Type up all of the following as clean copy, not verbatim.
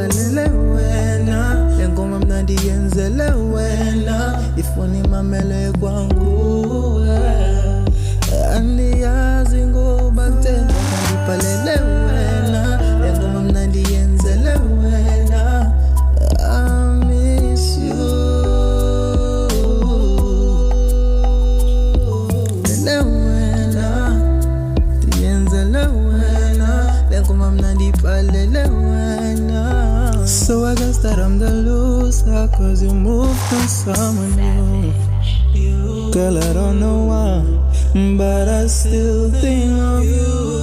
balele wena Lengoma mnandi yenzele wena Ifuni mamele kwangu Andiyazi ngoba kutenda balele wena Lengoma mnandi yenzele wena I miss you Lele wena Yenzele wena Lengoma mnandi balele wena So I guess that I'm the loser Cause you moved to someone new Girl, I don't know why But I still think of you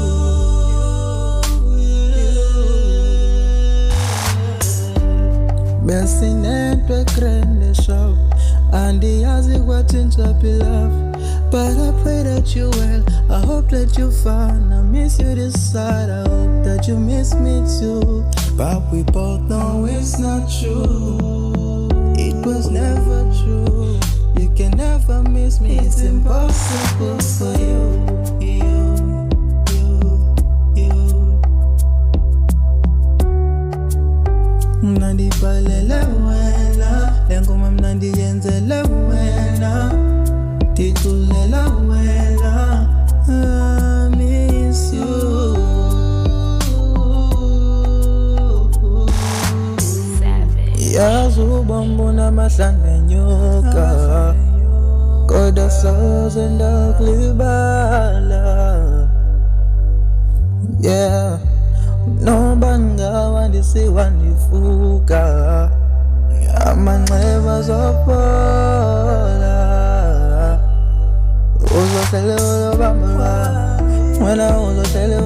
Best in network the shop And the yazi watching choppy love But I pray that you well I hope that you found I miss you this side I hope that you miss me too But we both know it's not true It was never true You can never miss me It's impossible for you Mnandi balele wena Lengoma mnandi yenzele wena Titulela wena I miss you Yazu bombo na mahlanga nyoka Koda soze ndaklibala Yeah No banga wandisi wandifuka Amanxeba zopola Uzohlele ulobamba Wena uzohlele